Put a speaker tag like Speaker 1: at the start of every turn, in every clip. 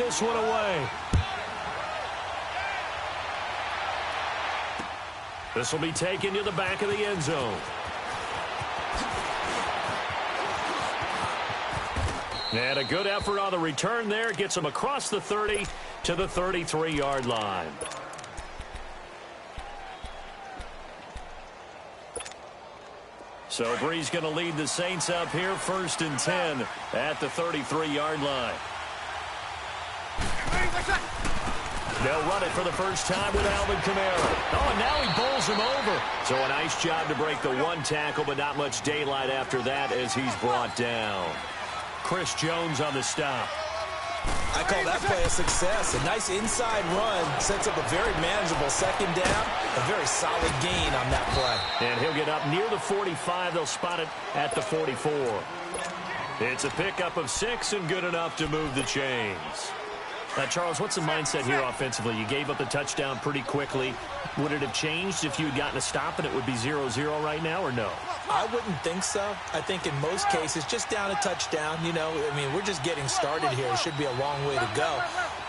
Speaker 1: this one away. This will be taken to the back of the end zone. And a good effort on the return there. Gets him across the 30 to the 33-yard line. So Bree's going to lead the Saints up here, 1st and 10 at the 33-yard line. They'll run it for the first time with Alvin Kamara. Oh, and now he bowls him over. So a nice job to break the one tackle, but not much daylight after that as he's brought down. Chris Jones on the stop.
Speaker 2: I call that play a success. A nice inside run sets up a very manageable 2nd down. A very solid gain on that play.
Speaker 1: And he'll get up near the 45. They'll spot it at the 44. It's a pickup of 6 and good enough to move the chains. Charles, what's the mindset here offensively? You gave up the touchdown pretty quickly. Would it have changed if you had gotten a stop and it would be 0-0 right now, or no?
Speaker 2: I wouldn't think so. I think in most cases, just down a touchdown, you know, I mean, we're just getting started here. It should be a long way to go.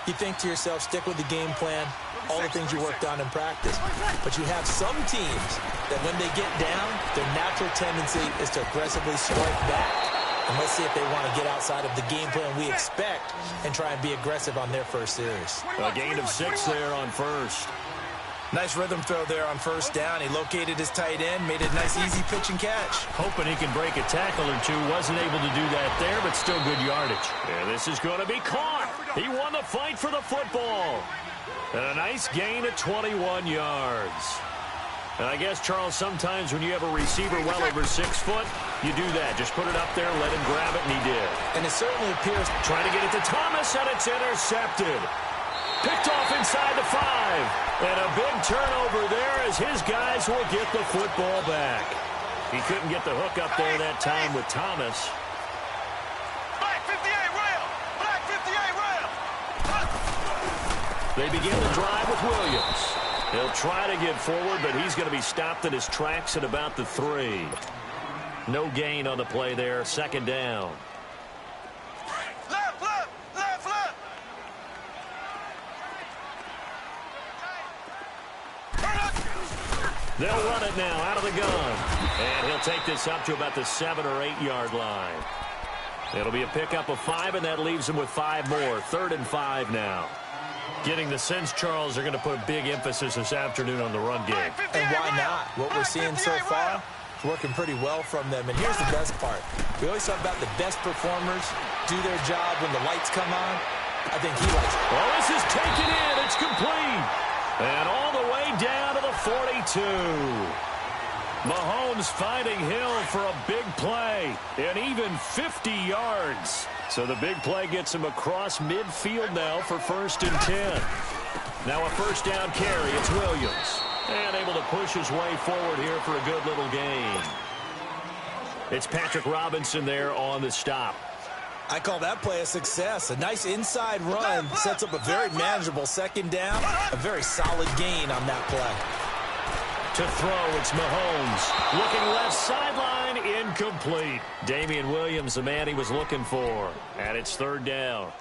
Speaker 2: You think to yourself, stick with the game plan, all the things you worked on in practice. But you have some teams that when they get down, their natural tendency is to aggressively strike back. And let's see if they want to get outside of the game plan we expect and try and be aggressive on their first series.
Speaker 1: A gain of 6 there on first.
Speaker 2: Nice rhythm throw there on 1st down. He located his tight end, made a nice easy pitch and catch.
Speaker 1: Hoping he can break a tackle or two. Wasn't able to do that there, but still good yardage. Yeah, this is going to be caught. He won the fight for the football. And a nice gain of 21 yards. And I guess, Charles, sometimes when you have a receiver well over 6 foot, you do that. Just put it up there, let him grab it, and he did.
Speaker 2: And it certainly appears.
Speaker 1: Trying to get it to Thomas, and it's intercepted. Picked off inside the 5. And a big turnover there as his guys will get the football back. He couldn't get the hook up there that time with Thomas.
Speaker 3: Black 58 rail! Black 58 rail!
Speaker 1: They begin the drive with Williams. He'll try to get forward, but he's going to be stopped in his tracks at about the 3. No gain on the play there. 2nd down.
Speaker 3: Left, left, left, left.
Speaker 1: They'll run it now out of the gun. And he'll take this up to about the 7 or 8 yard line. It'll be a pickup of 5, and that leaves him with 5 more. 3rd and 5 now. Getting the sense, Charles, they're going to put a big emphasis this afternoon on the run game.
Speaker 2: And why not? What we're seeing so far is working pretty well from them. And here's the best part. We always talk about the best performers do their job when the lights come on. I think he likes it.
Speaker 1: Well, this is taken in. It's complete. And all the way down to the 42. Mahomes finding Hill for a big play. And even 50 yards. So the big play gets him across midfield now for 1st and 10. Now a 1st down carry. It's Williams. And able to push his way forward here for a good little gain. It's Patrick Robinson there on the stop.
Speaker 2: I call that play a success. A nice inside run sets up a very manageable 2nd down. A very solid gain on that play.
Speaker 1: To throw, it's Mahomes. Looking left sideline, incomplete. Damian Williams, the man he was looking for. And it's 3rd down.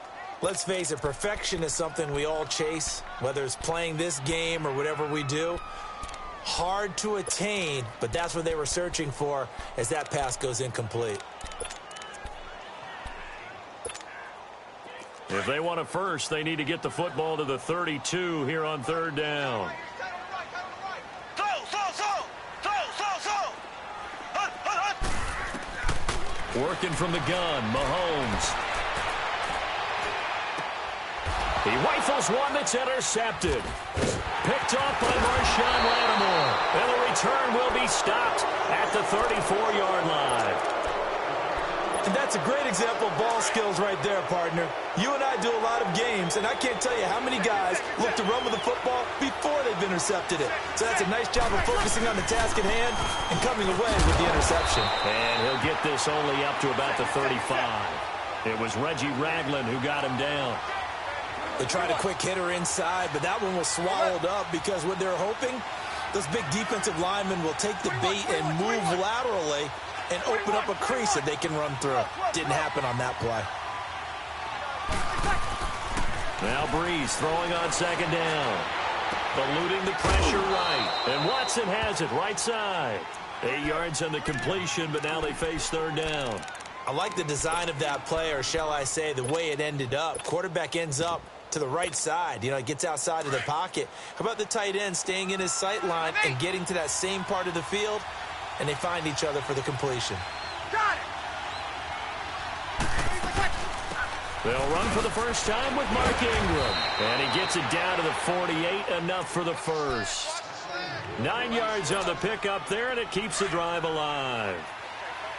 Speaker 2: Let's face it, perfection is something we all chase, whether it's playing this game or whatever we do. Hard to attain, but that's what they were searching for as that pass goes incomplete.
Speaker 1: If they want a first, they need to get the football to the 32 here on 3rd down. Working from the gun, Mahomes. He rifles one that's intercepted. Picked off by Marshawn Lattimore. And the return will be stopped at the 34-yard line.
Speaker 2: And that's a great example of ball skills right there, partner. You and I do a lot of games, and I can't tell you how many guys look to run with the football before they've intercepted it. So that's a nice job of focusing on the task at hand and coming away with the interception.
Speaker 1: And he'll get this only up to about the 35. It was Reggie Ragland who got him down.
Speaker 2: They tried a quick hitter inside, but that one was swallowed up because what they're hoping, those big defensive linemen will take the bait and move laterally and open up a crease that they can run through. Didn't happen on that play.
Speaker 1: Now Breeze throwing on second down. Eluding the pressure right. And Watson has it right side. 8 yards on the completion, but now they face third down.
Speaker 2: I like the design of that play, or shall I say the way it ended up. Quarterback ends up to the right side. You know, it gets outside of the pocket. How about the tight end staying in his sight line and getting to that same part of the field, and they find each other for the completion.
Speaker 3: Got it.
Speaker 1: They'll run for the first time with Mark Ingram. And he gets it down to the 48, enough for the first. 9 yards on the pickup there, and it keeps the drive alive.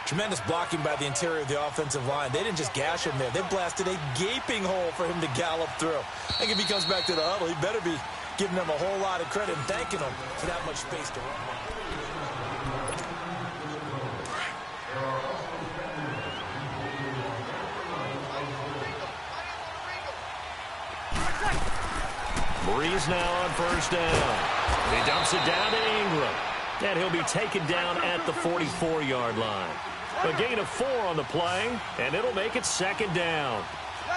Speaker 2: Tremendous blocking by the interior of the offensive line. They didn't just gash him there. They blasted a gaping hole for him to gallop through. I think if he comes back to the huddle, he better be giving them a whole lot of credit and thanking them for that much space to run.
Speaker 1: Breeze now on first down. He dumps it down to Ingram. And he'll be taken down at the 44-yard line. A gain of 4 on the play, and it'll make it second down.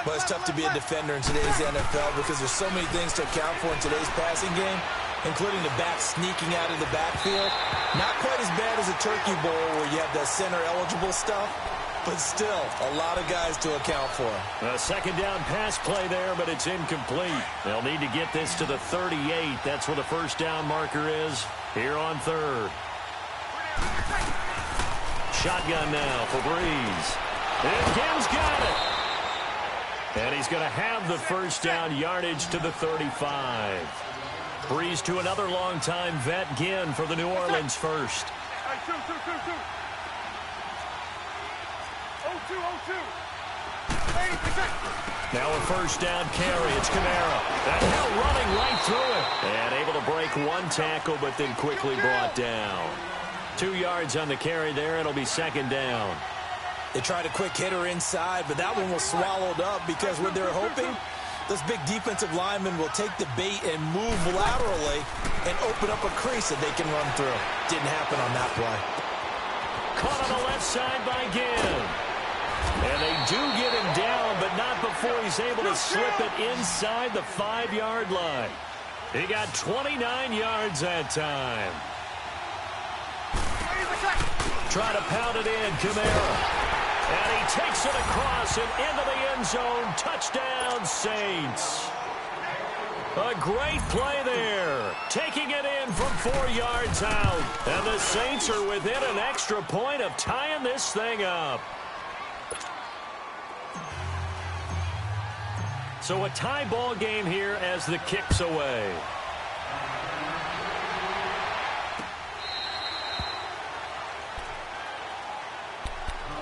Speaker 2: Well, it's tough to be a defender in today's NFL because there's so many things to account for in today's passing game, including the back sneaking out of the backfield. Not quite as bad as a turkey bowl where you have that center-eligible stuff, but still a lot of guys to account for.
Speaker 1: A second down pass play there, but it's incomplete. They'll need to get this to the 38. That's where the first down marker is here on third. Shotgun now for Breeze. And Gibbs got it. And he's going to have the first down, yardage to the 35. Breeze to another long-time vet, Ginn, for the New Orleans first.
Speaker 3: Hey, two. 0-2. 80%.
Speaker 1: Now a first down carry. It's Kamara. And now running right through it. And able to break one tackle, but then quickly brought down. 2 yards on the carry there. It'll be second down.
Speaker 2: They tried a quick hitter inside, but that one was swallowed up because what they're hoping, this big defensive lineman will take the bait and move laterally and open up a crease that they can run through. Didn't happen on that play.
Speaker 1: Caught on the left side by Ginn. And they do get him down, but not before he's able to slip it inside the 5-yard line. He got 29 yards that time. Try to pound it in, Kamara. And he takes it across and into the end zone. Touchdown, Saints. A great play there. Taking it in from 4 yards out. And the Saints are within an extra point of tying this thing up. So a tie ball game here as the kick's away.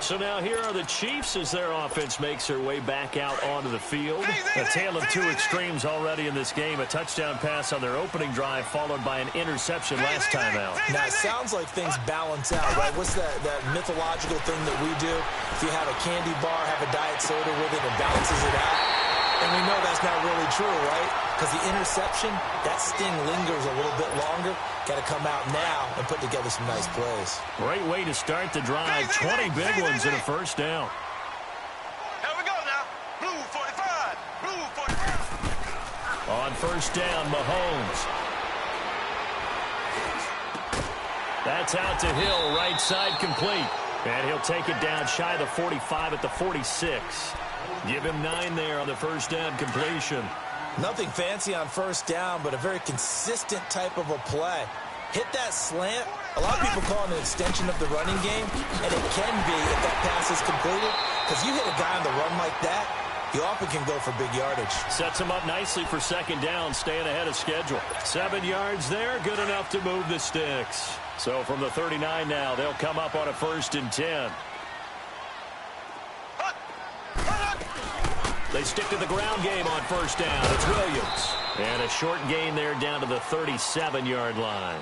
Speaker 1: So now here are the Chiefs as their offense makes their way back out onto the field. A tale of two extremes already in this game. A touchdown pass on their opening drive followed by an interception last time out.
Speaker 2: Now, it sounds like things balance out, right? What's that mythological thing that we do? If you have a candy bar, have a diet soda with it, it balances it out. And we know that's not really true, right? Because the interception, that sting lingers a little bit longer. Got to come out now and put together some nice plays.
Speaker 1: Great way to start the drive. 20 big ones and a first down.
Speaker 3: Here we go now. Blue 45. Blue 45.
Speaker 1: On first down, Mahomes. That's out to Hill, right side complete. And he'll take it down shy of the 45 at the 46. Give him 9 there on the first down completion.
Speaker 2: Nothing fancy on first down, but a very consistent type of a play. Hit that slant. A lot of people call it an extension of the running game, and it can be if that pass is completed, because you hit a guy on the run like that, you often can go for big yardage.
Speaker 1: Sets him up nicely for second down, staying ahead of schedule. 7 yards there, good enough to move the sticks. So from the 39 now, they'll come up on a 1st and 10. They stick to the ground game on first down. It's Williams. And a short gain there down to the 37-yard line.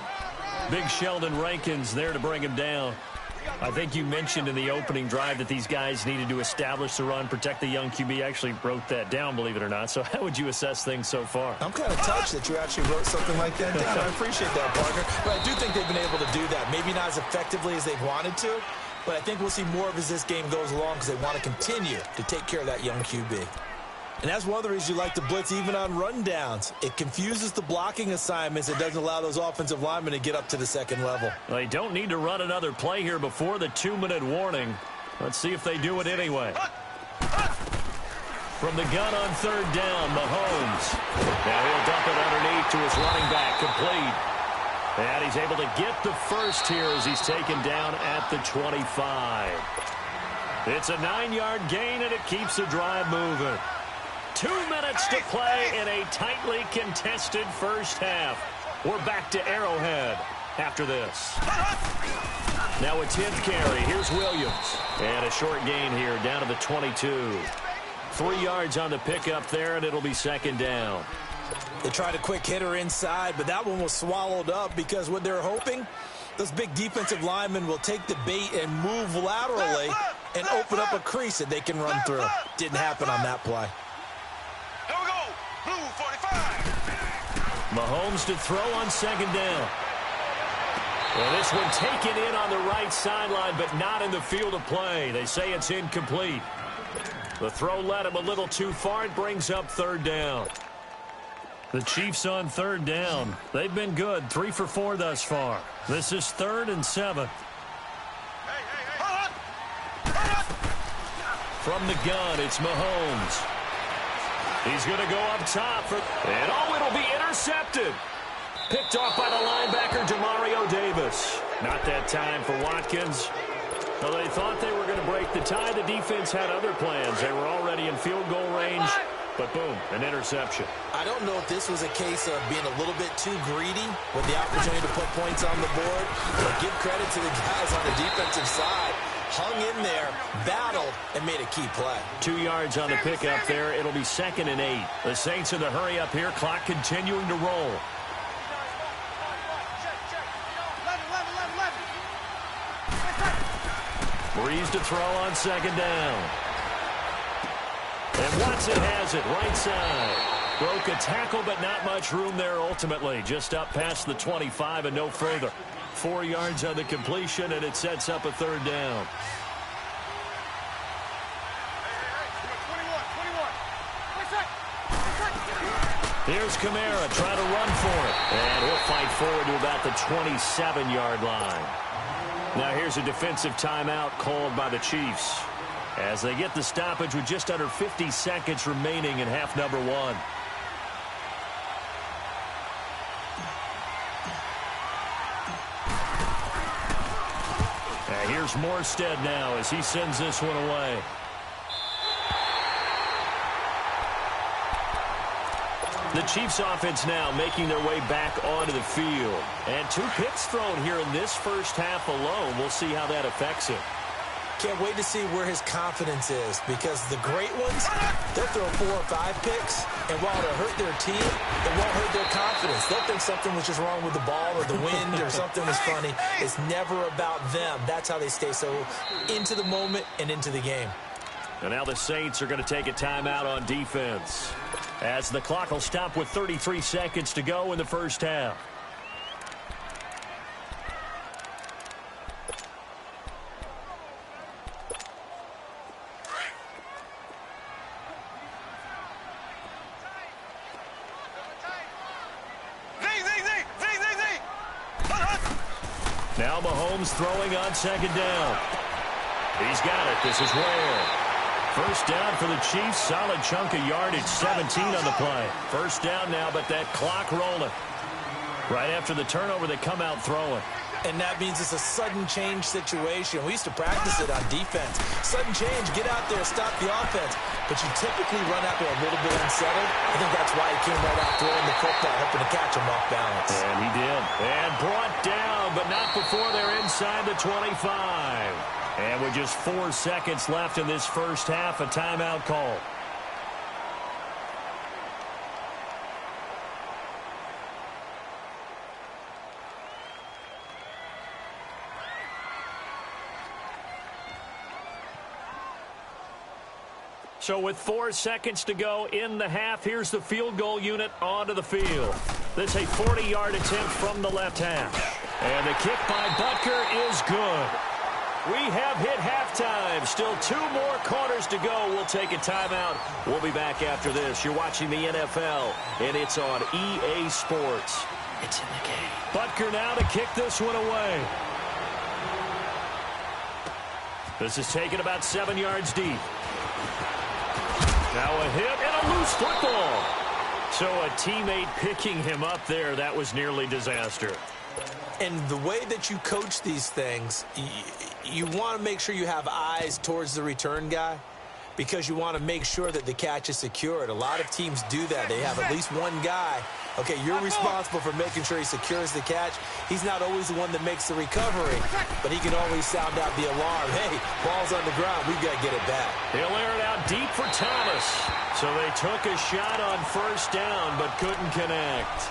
Speaker 1: Big Sheldon Rankins there to bring him down. I think you mentioned in the opening drive that these guys needed to establish the run, protect the young QB. Actually wrote that down, believe it or not. So how would you assess things so far?
Speaker 2: I'm kind of touched that you actually wrote something like that down. I appreciate that, partner. But I do think they've been able to do that. Maybe not as effectively as they've wanted to, but I think we'll see more of as this game goes along because they want to continue to take care of that young QB. And that's one of the reasons you like to blitz even on rundowns. It confuses the blocking assignments. It doesn't allow those offensive linemen to get up to the second level.
Speaker 1: They don't need to run another play here before the 2-minute warning. Let's see if they do it anyway. From the gun on third down, Mahomes. Now he'll dump it underneath to his running back, complete. And he's able to get the first here as he's taken down at the 25. It's a 9-yard gain, and it keeps the drive moving. 2 minutes to play in a tightly contested first half. We're back to Arrowhead after this. Now a 10th carry. Here's Williams. And a short gain here down to the 22. 3 yards on the pickup there, and it'll be second down.
Speaker 2: They tried a quick hitter inside, but that one was swallowed up because what they're hoping, those big defensive linemen will take the bait and move laterally and open up a crease that they can run through. Didn't happen on that play.
Speaker 3: Here we go. Blue 45.
Speaker 1: Mahomes to throw on second down. Well, this one taken in on the right sideline, but not in the field of play. They say it's incomplete. The throw led him a little too far. It brings up third down. The Chiefs on third down. They've been good, 3 for 4 thus far. This is 3rd and 7. From the gun, it's Mahomes. He's going to go up top. And it'll be intercepted. Picked off by the linebacker, Demario Davis. Not that time for Watkins. Well, they thought they were going to break the tie. The defense had other plans. They were already in field goal range. But boom, an interception.
Speaker 2: I don't know if this was a case of being a little bit too greedy with the opportunity to put points on the board. But give credit to the guys on the defensive side. Hung in there, battled, and made a key play.
Speaker 1: 2 yards on the pickup there. It'll be 2nd and 8. The Saints in the hurry up here. Clock continuing to roll. Breeze to throw on second down. And Watson has it right side. Broke a tackle, but not much room there ultimately. Just up past the 25 and no further. 4 yards on the completion, and it sets up a third down. Here's Kamara trying to run for it. And he'll fight forward to about the 27-yard line. Now here's a defensive timeout called by the Chiefs as they get the stoppage with just under 50 seconds remaining in half number 1. And here's Morstead now as he sends this one away. The Chiefs offense now making their way back onto the field. And 2 picks thrown here in this first half alone. We'll see how that affects him.
Speaker 2: Can't wait to see where his confidence is, because the great ones, they'll throw 4 or 5 picks, and while it'll hurt their team, it won't hurt their confidence. They'll think something was just wrong with the ball or the wind or something was funny. It's never about them. That's how they stay so into the moment and into the game.
Speaker 1: And now the Saints are going to take a timeout on defense, as the clock will stop with 33 seconds to go in the first half. Now Mahomes throwing on second down. He's got it. This is Ware. First down for the Chiefs. Solid chunk of yardage. 17 on the play. First down now, but that clock rolling. Right after the turnover, they come out throwing.
Speaker 2: And that means it's a sudden change situation. We used to practice it on defense. Sudden change, get out there, stop the offense. But you typically run out there a little bit unsettled. I think that's why he came right out throwing the football, hoping to catch him off balance.
Speaker 1: And he did. And brought down, but not before they're inside the 25. And with just 4 seconds left in this first half, a timeout call. So with 4 seconds to go in the half, here's the field goal unit onto the field. This is a 40-yard attempt from the left hash. And the kick by Butker is good. We have hit halftime. Still 2 more quarters to go. We'll take a timeout. We'll be back after this. You're watching the NFL, and it's on EA Sports. It's in the game. Butker now to kick this one away. This is taken about 7 yards deep. Now a hit and a loose football. So a teammate picking him up there, that was nearly disaster.
Speaker 2: And the way that you coach these things, you want to make sure you have eyes towards the return guy because you want to make sure that the catch is secured. A lot of teams do that. They have at least one guy. Okay, you're responsible for making sure he secures the catch. He's not always the one that makes the recovery, but he can always sound out the alarm. Hey, ball's on the ground. We've got to get it back.
Speaker 1: He'll air it out deep for Thomas. So they took a shot on first down, but couldn't connect.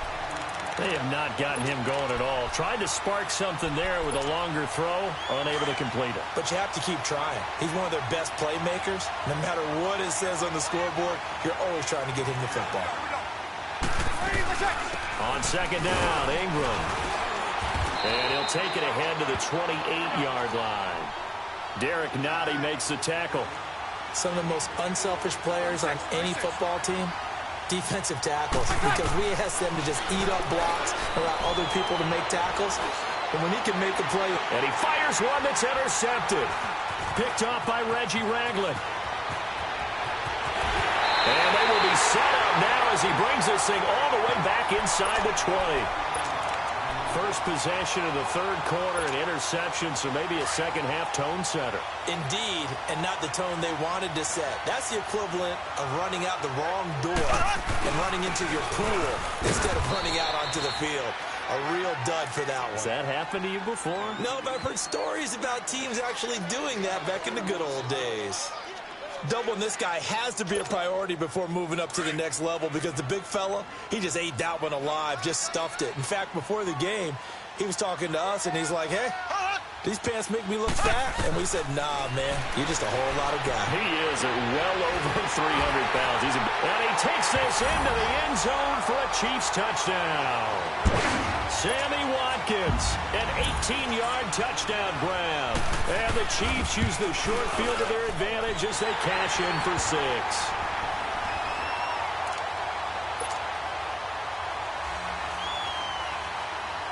Speaker 1: They have not gotten him going at all. Tried to spark something there with a longer throw, unable to complete it.
Speaker 2: But you have to keep trying. He's one of their best playmakers. No matter what it says on the scoreboard, you're always trying to get him the football.
Speaker 1: On second down, Ingram. And he'll take it ahead to the 28-yard line. Derek Nottie makes the tackle.
Speaker 2: Some of the most unselfish players on any football team, defensive tackles, because we ask them to just eat up blocks, allow other people to make tackles. And when he can make a play.
Speaker 1: And he fires one that's intercepted. Picked off by Reggie Ragland. And they will be set up now as he brings this thing all the way back inside the 20. First possession of the third quarter, an interception, so maybe a second-half tone setter.
Speaker 2: Indeed, and not the tone they wanted to set. That's the equivalent of running out the wrong door and running into your pool instead of running out onto the field. A real dud for that one.
Speaker 1: Has that happened to you before?
Speaker 2: No, but I've heard stories about teams actually doing that back in the good old days. Doubling this guy has to be a priority before moving up to the next level because the big fella, he just ate that one alive, just stuffed it. In fact, before the game, he was talking to us, and he's like, hey, these pants make me look fat. And we said, nah, man, you're just a whole lot of guy.
Speaker 1: He is at well over 300 pounds. And he takes this into the end zone for a Chiefs touchdown. Sammy Watkins, an 18-yard touchdown grab. And the Chiefs use the short field to their advantage as they cash in for 6.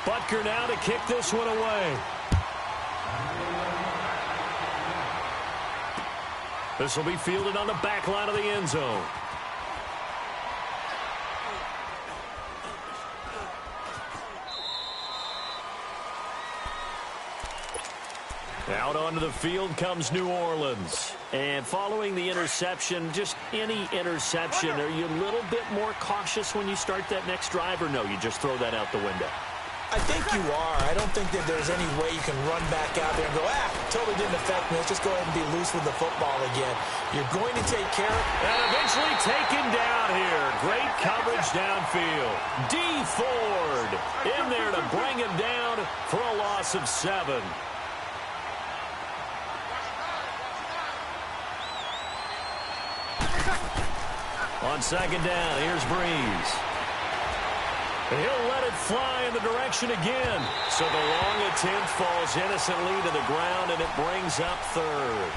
Speaker 1: Butker now to kick this one away. This will be fielded on the back line of the end zone. Out onto the field comes New Orleans. And following the interception, just any interception, are you a little bit more cautious when you start that next drive, or no, you just throw that out the window?
Speaker 2: I think you are. I don't think that there's any way you can run back out there and go, totally didn't affect me. Let's just go ahead and be loose with the football again. You're going to take care of it.
Speaker 1: And eventually taken down here. Great coverage downfield. D. Ford in there to bring him down for a loss of 7. On second down, here's Breeze. He'll let it fly in the direction again. So the long attempt falls innocently to the ground, and it brings up third.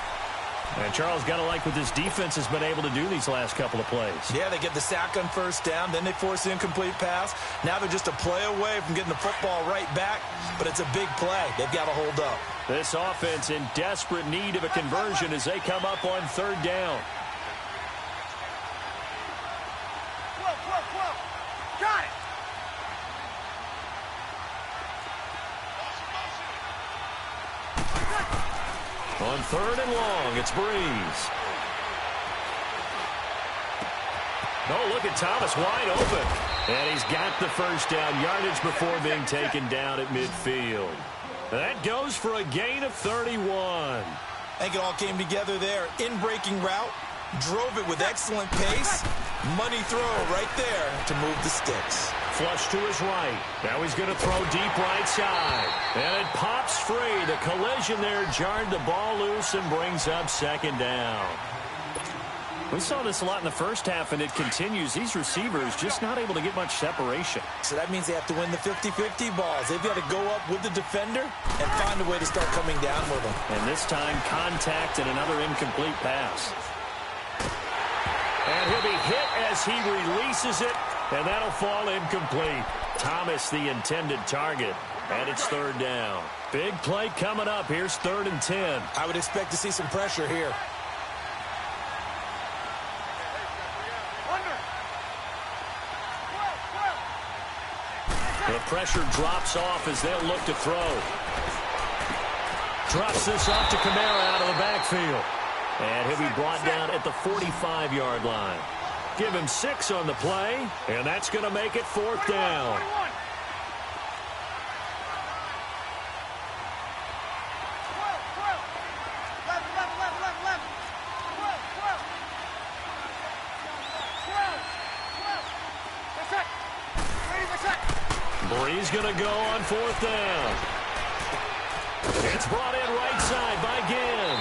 Speaker 1: And Charles, got to like what this defense has been able to do these last couple of plays.
Speaker 2: Yeah, they get the sack on first down, then they force the incomplete pass. Now they're just a play away from getting the football right back, but it's a big play. They've got to hold up.
Speaker 1: This offense in desperate need of a conversion as they come up on third down.
Speaker 3: Got it.
Speaker 1: On third and long, it's Breeze. Oh, look at Thomas wide open. And he's got the first down yardage before being taken down at midfield. That goes for a gain of 31.
Speaker 2: I think it all came together there. In-breaking route, drove it with excellent pace. Money throw right there to move the sticks.
Speaker 1: Flush to his right. Now he's going to throw deep right side. And it pops free. The collision there jarred the ball loose and brings up second down. We saw this a lot in the first half, and it continues. These receivers just not able to get much separation.
Speaker 2: So that means they have to win the 50-50 balls. They've got to go up with the defender and find a way to start coming down with them.
Speaker 1: And this time, contact and another incomplete pass. And he'll be hit as he releases it, and that'll fall incomplete. Thomas, the intended target, and it's third down. Big play coming up. Here's 3rd and 10.
Speaker 2: I would expect to see some pressure here.
Speaker 1: The pressure drops off as they'll look to throw. Drops this off to Kamara out of the backfield. And he'll be brought down at the 45-yard line. Give him 6 on the play, and that's going to make it 4th down. Bree's going to go on 4th down. It's brought in right side by Ginn.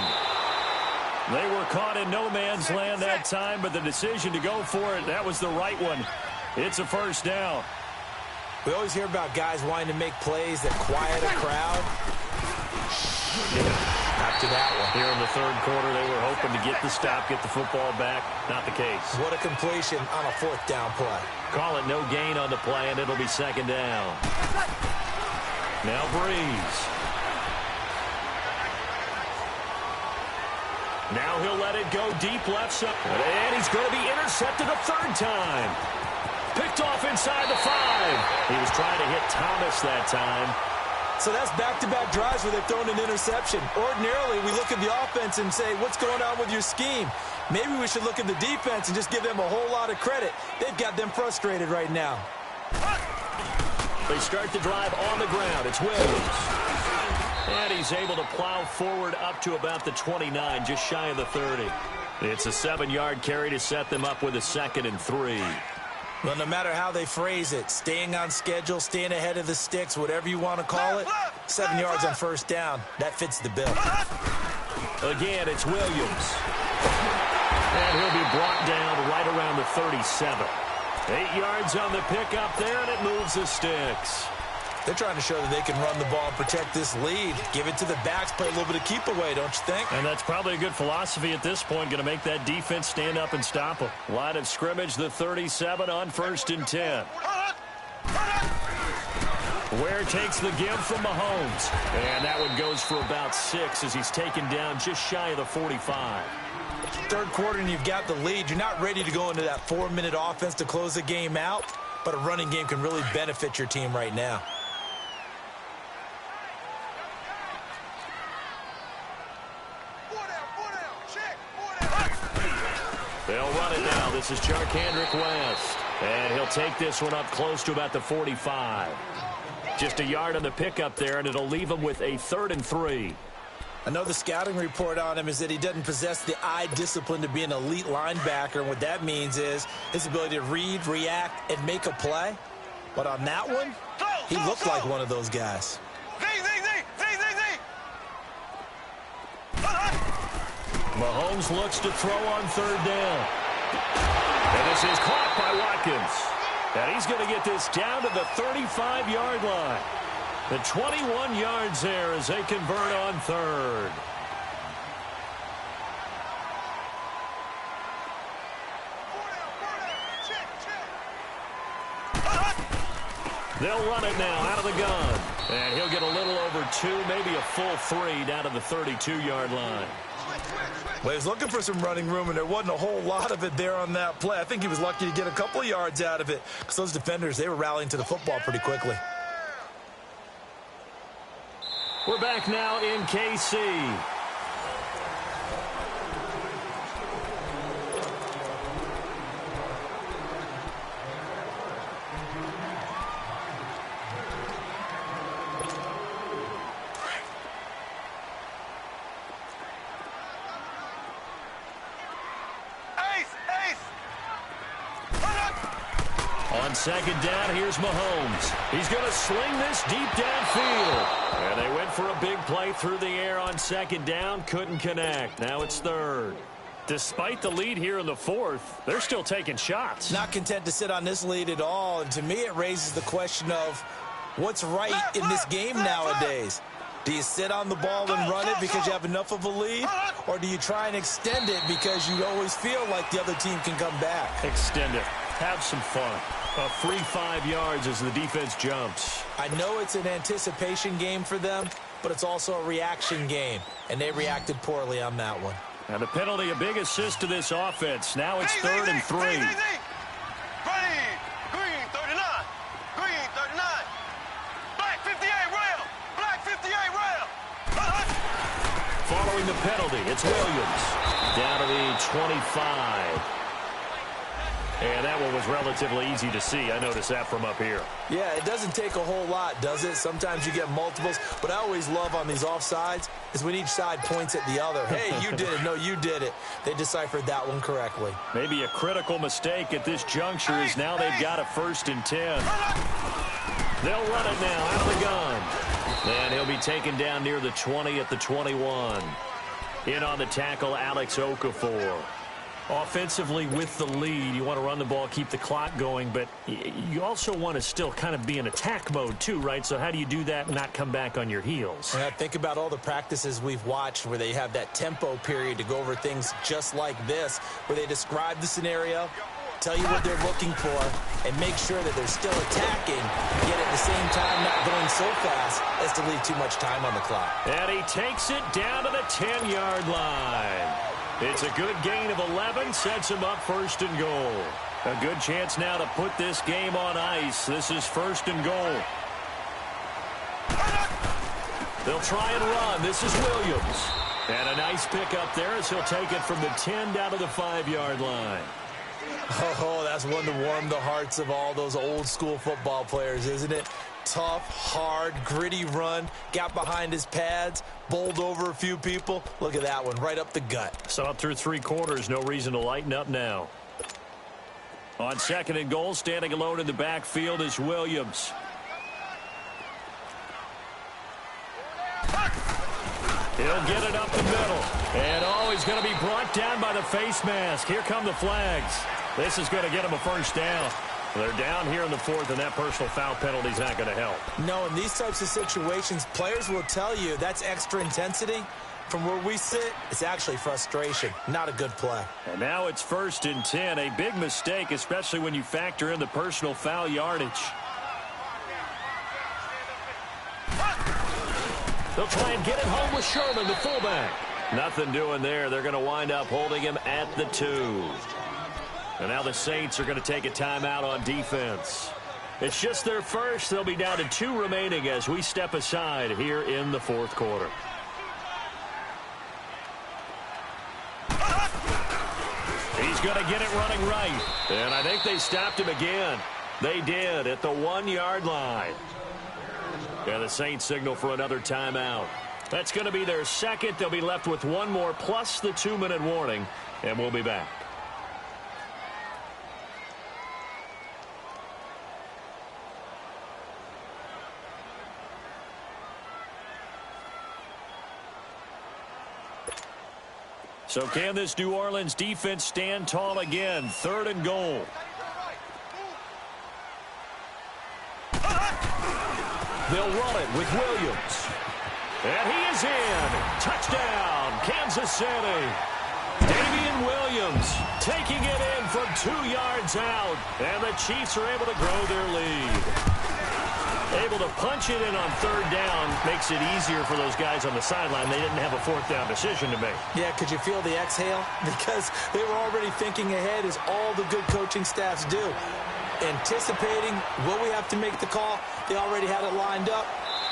Speaker 1: They were caught in no man's land that time, but the decision to go for it, that was the right one. It's a 1st down.
Speaker 2: We always hear about guys wanting to make plays that quiet a crowd. After that one.
Speaker 1: Here in the 3rd quarter, they were hoping to get the stop, get the football back. Not the case.
Speaker 2: What a completion on a 4th down play.
Speaker 1: Call it no gain on the play, and it'll be 2nd down. Now Breeze. Now he'll let it go deep left side. And he's going to be intercepted a 3rd time. Picked off inside the 5. He was trying to hit Thomas that time.
Speaker 2: So that's back-to-back drives where they've thrown an interception. Ordinarily, we look at the offense and say, what's going on with your scheme? Maybe we should look at the defense and just give them a whole lot of credit. They've got them frustrated right now.
Speaker 1: They start the drive on the ground. It's Williams. And he's able to plow forward up to about the 29, just shy of the 30. It's a 7-yard carry to set them up with a 2nd and 3.
Speaker 2: Well, no matter how they phrase it, staying on schedule, staying ahead of the sticks, whatever you want to call it, 7 yards on 1st down, that fits the bill.
Speaker 1: Again, it's Williams. And he'll be brought down right around the 37. 8 yards on the pickup there, and it moves the sticks.
Speaker 2: They're trying to show that they can run the ball and protect this lead. Give it to the backs, play a little bit of keep away, don't you think?
Speaker 1: And that's probably a good philosophy at this point. Going to make that defense stand up and stop them. Line of scrimmage, the 37 on 1st and 10. Ware takes the give from Mahomes. And that one goes for about 6 as he's taken down just shy of the 45.
Speaker 2: 3rd quarter and you've got the lead. You're not ready to go into that 4-minute offense to close the game out, but a running game can really benefit your team right now.
Speaker 1: They'll run it now. This is Charkandrick West. And he'll take this one up close to about the 45. Just a yard on the pickup there, and it'll leave him with a 3rd and 3.
Speaker 2: I know the scouting report on him is that he doesn't possess the eye discipline to be an elite linebacker. And what that means is his ability to read, react, and make a play. But on that one, he looked like one of those guys.
Speaker 1: Mahomes looks to throw on 3rd down. And this is caught by Watkins. And he's going to get this down to the 35-yard line. The 21 yards there as they convert on 3rd. They'll run it now out of the gun. And he'll get a little over 2, maybe a full 3 down to the 32-yard line.
Speaker 2: Well, he was looking for some running room, and there wasn't a whole lot of it there on that play. I think he was lucky to get a couple of yards out of it because those defenders, they were rallying to the football pretty quickly.
Speaker 1: We're back now in KC. On 2nd down, here's Mahomes. He's going to sling this deep downfield. And they went for a big play through the air on 2nd down. Couldn't connect. Now it's 3rd. Despite the lead here in the fourth, they're still taking shots.
Speaker 2: Not content to sit on this lead at all. And to me, it raises the question of what's right in this game nowadays. Do you sit on the ball and run it because you have enough of a lead? Or do you try and extend it because you always feel like the other team can come back?
Speaker 1: Extend it. Have some fun. A free 5 yards as the defense jumps.
Speaker 2: I know it's an anticipation game for them, but it's also a reaction game. And they reacted poorly on that one.
Speaker 1: And the penalty, a big assist to this offense. Now it's 3rd and 3.
Speaker 3: Green 39. Green 39. Black 58 rail. Black 58 rail.
Speaker 1: Following the penalty, it's Williams. Down to the 25. And that one was relatively easy to see. I noticed that from up here.
Speaker 2: Yeah, it doesn't take a whole lot, does it? Sometimes you get multiples. But I always love on these offsides is when each side points at the other. Hey, you did it. No, you did it. They deciphered that one correctly.
Speaker 1: Maybe a critical mistake at this juncture is now they've got a 1st and 10. They'll run it now out of the gun. And he'll be taken down near the 20 at the 21. In on the tackle, Alex Okafor. Offensively with the lead, you want to run the ball, keep the clock going, but you also want to still kind of be in attack mode too, right? So how do you do that and not come back on your heels?
Speaker 2: Yeah, think about all the practices we've watched where they have that tempo period to go over things just like this, where they describe the scenario, tell you what they're looking for, and make sure that they're still attacking, yet at the same time not going so fast as to leave too much time on the clock.
Speaker 1: And he takes it down to the 10-yard line. It's a good gain of 11, sets him up 1st and goal. A good chance now to put this game on ice. This is 1st and goal. They'll try and run. This is Williams. And a nice pick up there as he'll take it from the 10 down to the 5-yard line.
Speaker 2: Oh, that's one to warm the hearts of all those old school football players, isn't it? Tough, hard, gritty run, got behind his pads, bowled over a few people. Look at that one, right up the gut.
Speaker 1: Saw it through 3 quarters, no reason to lighten up now. On 2nd and goal, standing alone in the backfield is Williams. He'll get it up the middle. And he's going to be brought down by the face mask. Here come the flags. This is going to get him a 1st down. They're down here in the 4th, and that personal foul penalty is not going to help.
Speaker 2: No, in these types of situations, players will tell you that's extra intensity. From where we sit, it's actually frustration. Not a good play.
Speaker 1: And now it's 1st and 10. A big mistake, especially when you factor in the personal foul yardage. They'll try and get it home with Sherman, the fullback. Nothing doing there. They're going to wind up holding him at the 2. And now the Saints are going to take a timeout on defense. It's just their first. They'll be down to 2 remaining as we step aside here in the 4th quarter. He's going to get it running right. And I think they stopped him again. They did at the 1-yard line. And the Saints signal for another timeout. That's going to be their 2nd. They'll be left with 1 more plus the 2-minute warning. And we'll be back. So can this New Orleans defense stand tall again? 3rd and goal. They'll run it with Williams. And he is in. Touchdown, Kansas City. Damian Williams taking it in from 2 yards out. And the Chiefs are able to grow their lead. Able to punch it in on 3rd down makes it easier for those guys on the sideline. They didn't have a 4th down decision to make.
Speaker 2: Yeah, could you feel the exhale? Because they were already thinking ahead, as all the good coaching staffs do. Anticipating, will we have to make the call? They already had it lined up.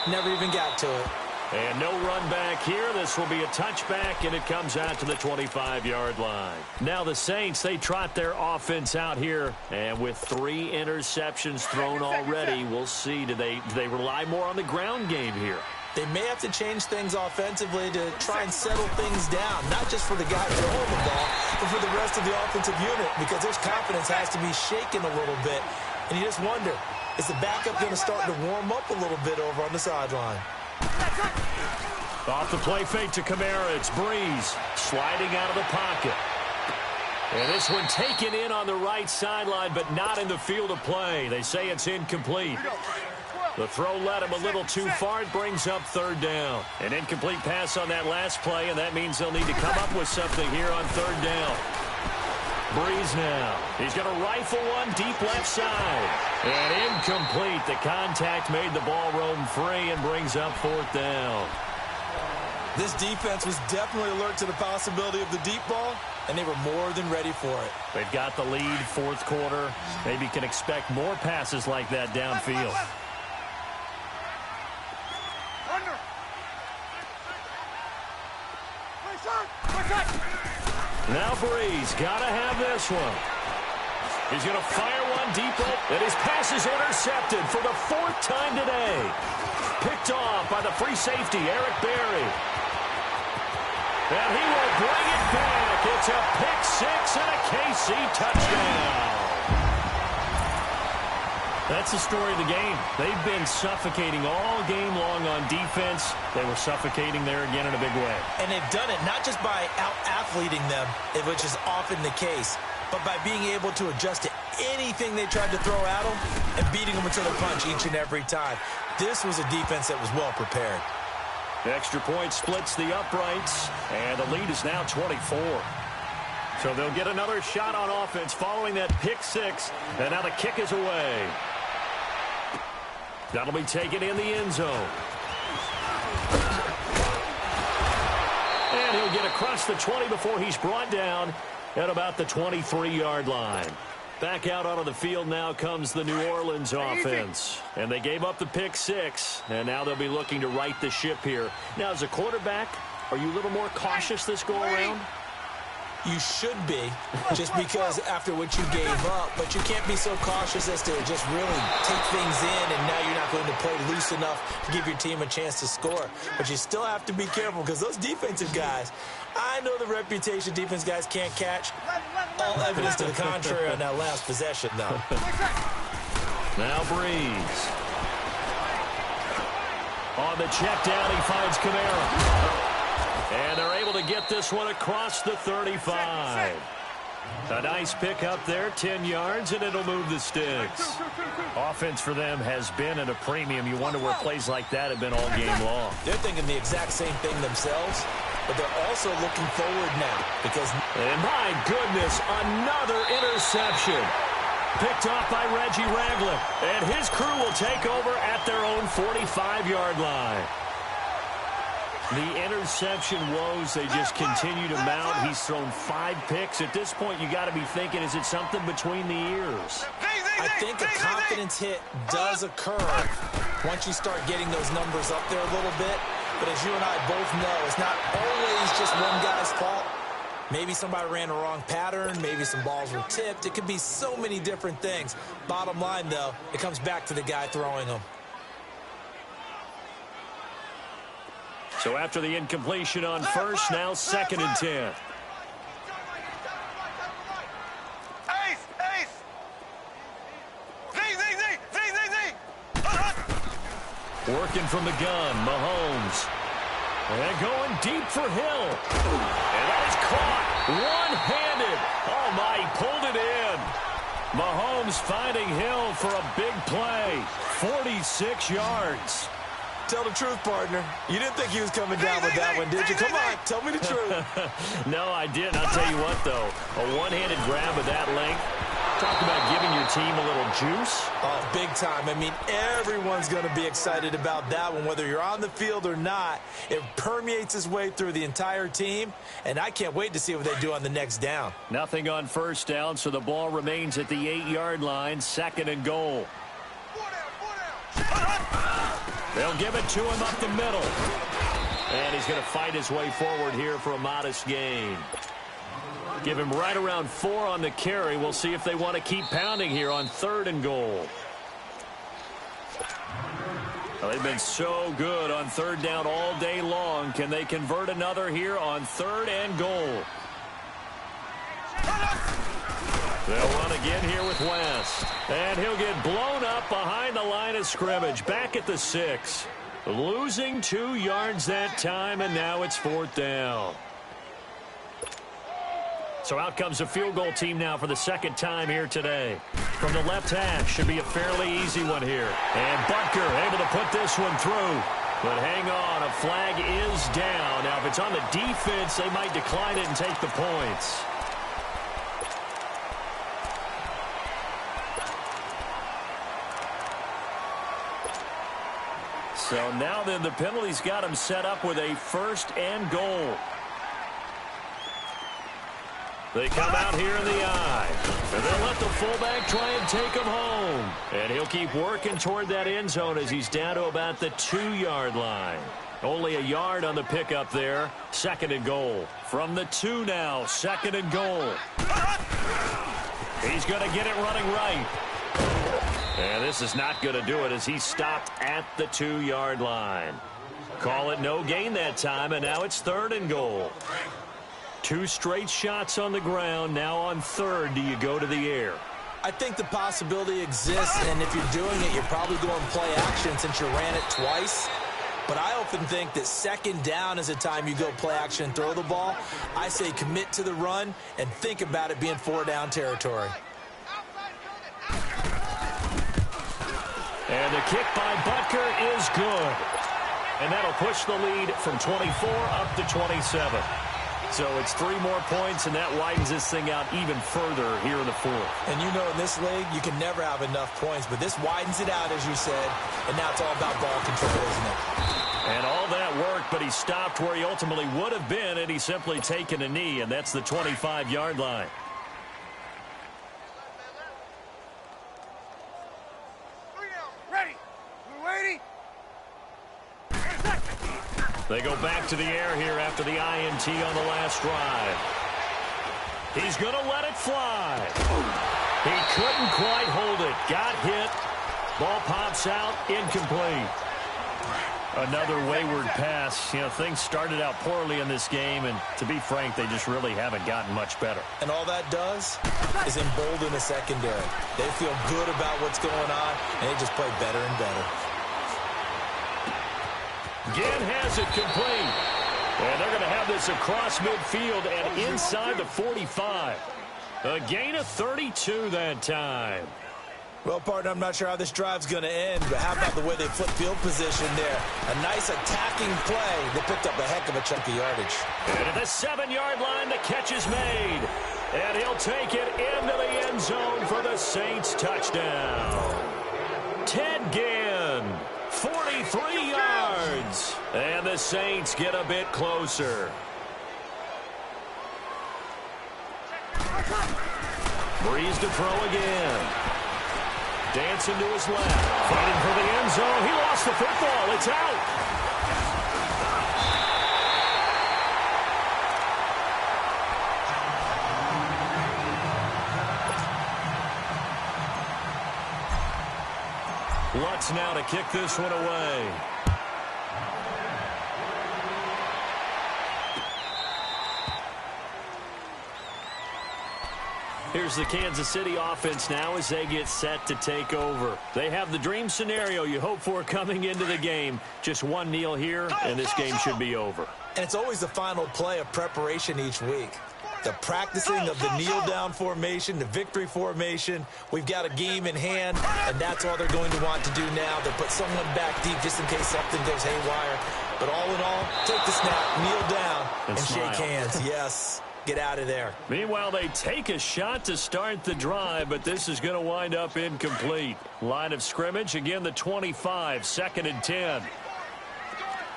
Speaker 2: Never even got to it.
Speaker 1: And no run back here. This will be a touchback, and it comes out to the 25-yard line. Now the Saints, they trot their offense out here. And with 3 interceptions thrown already, we'll see. Do they rely more on the ground game here?
Speaker 2: They may have to change things offensively to try and settle things down, not just for the guy throwing the ball, but for the rest of the offensive unit, because their confidence has to be shaken a little bit. And you just wonder, is the backup going to start to warm up a little bit over on the sideline?
Speaker 1: Off the play fake to Kamara. It's Breeze sliding out of the pocket. And this one taken in on the right sideline, but not in the field of play. They say it's incomplete. The throw led him a little too far. It brings up third down. An incomplete pass on that last play, and that means they'll need to come up with something here on third down. Breeze now. He's going to rifle one deep left side. And incomplete. The contact made the ball roam free and brings up fourth down.
Speaker 2: This defense was definitely alert to the possibility of the deep ball, and they were more than ready for it.
Speaker 1: They've got the lead, fourth quarter. Maybe can expect more passes like that downfield. Now Breeze, got to have this one. He's going to fire one deep, and his pass is intercepted for the fourth time today. Picked off by the free safety, Eric Berry. And he will bring it back. It's a pick six and a KC touchdown. That's the story of the game. They've been suffocating all game long on defense. They were suffocating there again in a big way.
Speaker 2: And they've done it not just by out-athleting them, which is often the case, but by being able to adjust to anything they tried to throw at them and beating them until the punch each and every time. This was a defense that was well prepared.
Speaker 1: The extra point splits the uprights, and the lead is now 24. So they'll get another shot on offense following that pick six, and now the kick is away. That'll be taken in the end zone. And he'll get across the 20 before he's brought down at about the 23-yard line. Back out onto the field now comes the New Orleans offense. And they gave up the pick six, and now they'll be looking to right the ship here. Now, as a quarterback, are you a little more cautious this go-around?
Speaker 2: You should be, just because after what you gave up, but you can't be so cautious as to just really take things in, and now you're not going to play loose enough to give your team a chance to score. But you still have to be careful, because those defensive guys, I know the reputation defense guys can't catch. All evidence to the contrary on that last possession, though.
Speaker 1: Now Breeze. On the check down, he finds Kamara. And they're able to get this one across the 35. A nice pick up there, 10 yards, and it'll move the sticks. Offense for them has been at a premium. You wonder where plays like that have been all game long.
Speaker 2: They're thinking the exact same thing themselves, but they're also looking forward now. And
Speaker 1: my goodness, another interception. Picked off by Reggie Ragland. And his crew will take over at their own 45-yard line. The interception woes, they just continue to mount. He's thrown 5 picks. At this point, you got to be thinking, is it something between the ears?
Speaker 2: I think a confidence hit does occur once you start getting those numbers up there a little bit. But as you and I both know, it's not always just one guy's fault. Maybe somebody ran a wrong pattern. Maybe some balls were tipped. It could be so many different things. Bottom line, though, it comes back to the guy throwing them.
Speaker 1: So after the incompletion on first, now 2nd and 10. Working from the gun, Mahomes. And going deep for Hill. And that is caught. One-handed. Oh, my, he pulled it in. Mahomes finding Hill for a big play. 46 yards.
Speaker 2: Tell the truth, partner. You didn't think he was coming down with that one, did you? Come on, tell me the truth.
Speaker 1: No, I didn't. I'll tell you what, though. A one-handed grab of that length. Talk about giving your team a little juice.
Speaker 2: Oh, big time. I mean, everyone's going to be excited about that one, whether you're on the field or not. It permeates its way through the entire team, and I can't wait to see what they do on the next down.
Speaker 1: Nothing on first down, so the ball remains at the 8-yard line, 2nd and goal. They'll give it to him up the middle. And he's going to fight his way forward here for a modest gain. Give him right around 4 on the carry. We'll see if they want to keep pounding here on 3rd and goal. Well, they've been so good on 3rd down all day long. Can they convert another here on 3rd and goal? They'll run again here with West. And he'll get blown up behind the line of scrimmage. Back at the 6. Losing 2 yards that time, and now it's 4th down. So out comes a field goal team now for the second time here today. From the left hash, should be a fairly easy one here. And Butker able to put this one through. But hang on, a flag is down. Now, if it's on the defense, they might decline it and take the points. So now then, the penalty's got him set up with a 1st and goal. They come out here in the eye. And they'll let the fullback try and take him home. And he'll keep working toward that end zone as he's down to about the 2-yard line. Only a yard on the pickup there. 2nd and goal. From the 2 now, 2nd and goal. He's going to get it running right. And this is not going to do it as he stopped at the 2-yard line. Call it no gain that time, and now it's 3rd and goal. 2 straight shots on the ground. Now on 3rd, do you go to the air?
Speaker 2: I think the possibility exists, and if you're doing it, you're probably going play action since you ran it twice. But I often think that 2nd down is a time you go play action and throw the ball. I say commit to the run and think about it being 4-down territory.
Speaker 1: And the kick by Butker is good. And that'll push the lead from 24 up to 27. So it's 3 more points, and that widens this thing out even further here in the 4th.
Speaker 2: And you know in this league, you can never have enough points, but this widens it out, as you said, and now it's all about ball control, isn't it?
Speaker 1: And all that worked, but he stopped where he ultimately would have been, and he's simply taken a knee, and that's the 25-yard line.
Speaker 3: Ready. We're waiting.
Speaker 1: They go back to the air here after the INT on the last drive. He's going to let it fly. He couldn't quite hold it. Got hit. Ball pops out. Incomplete. Another wayward pass. You know, things started out poorly in this game, and to be frank, they just really haven't gotten much better.
Speaker 2: And all that does is embolden the secondary. They feel good about what's going on, and they just play better and better.
Speaker 1: Ginn has it complete. And they're going to have this across midfield and inside the 45. A gain of 32 that time.
Speaker 2: Well, partner, I'm not sure how this drive's going to end, but how about the way they flip field position there? A nice attacking play. They picked up a heck of a chunk of yardage.
Speaker 1: And at the 7-yard line, the catch is made. And he'll take it into the end zone for the Saints touchdown. Ted Ginn, 43 yards. And the Saints get a bit closer. Breeze to throw again. Dancing to his left. Fighting for the end zone. He lost the football. It's out. Lutz now to kick this one away. Here's the Kansas City offense now as they get set to take over. They have the dream scenario you hope for coming into the game. Just one kneel here, and this game should be over.
Speaker 2: And it's always the final play of preparation each week. The practicing of the kneel-down formation, the victory formation. We've got a game in hand, and that's all they're going to want to do now. They'll put someone back deep just in case something goes haywire. But all in all, take the snap, kneel down, and shake hands. Yes. Get out of there.
Speaker 1: Meanwhile, they take a shot to start the drive, but this is going to wind up incomplete. Line of scrimmage, again, the 25, 2nd and 10.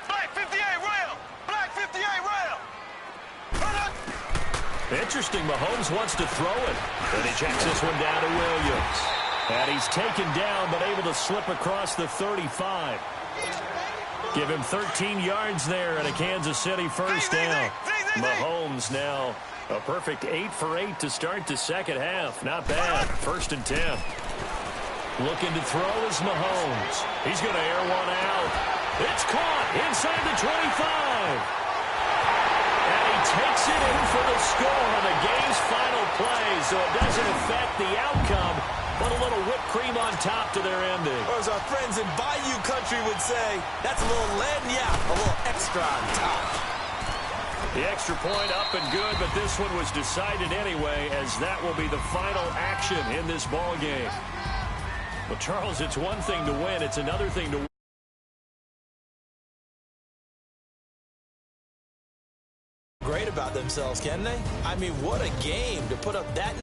Speaker 3: Black 58 rail. Black 58 rail.
Speaker 1: Interesting, Mahomes wants to throw it. And he checks this one down to Williams. And he's taken down, but able to slip across the 35. Give him 13 yards there and a Kansas City first down. Mahomes now a perfect 8 for 8 to start the second half. Not bad. 1st and 10. Looking to throw is Mahomes. He's going to air one out. It's caught inside the 25. And he takes it in for the score on the game's final play, so it doesn't affect the outcome, but a little whipped cream on top to their ending.
Speaker 2: Or as our friends in Bayou Country would say, that's a little lagniappe, a little extra on top.
Speaker 1: The extra point up and good, but this one was decided anyway, as that will be the final action in this ball game. Well, Charles, it's one thing to win. It's another thing to win.
Speaker 2: Great about themselves, can they? I mean, what a game to put up that